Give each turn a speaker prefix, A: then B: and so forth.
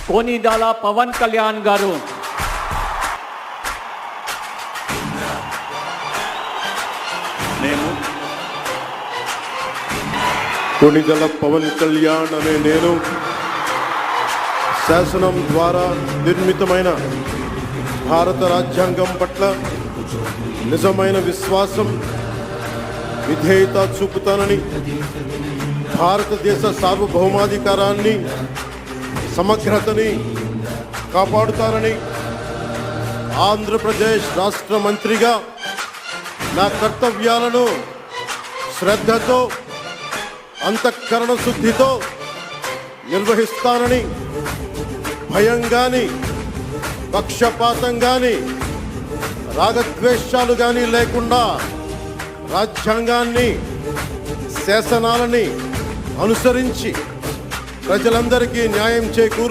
A: కొనిదెల పవన్ కళ్యాణ్ గారు.
B: కొనిదెల పవన్ కళ్యాణ్ అనే నేను శాసనం ద్వారా నిర్మితమైన భారత రాజ్యాంగం పట్ల నిజమైన విశ్వాసం, విధేయత చూపుతానని, భారతదేశ సార్వభౌమాధికారాన్ని, సమగ్రతని కాపాడుతానని, ఆంధ్రప్రదేశ్ రాష్ట్ర మంత్రిగా నా కర్తవ్యాలను శ్రద్ధతో, అంతఃకరణ శుద్ధితో నిర్వహిస్తానని, భయం కానీ, పక్షపాతం కానీ, రాగద్వేషాలు కానీ లేకుండా రాజ్యాంగాన్ని, శాసనాలని అనుసరించి ప్రజలందరికీ న్యాయం చేకూరుస్తానని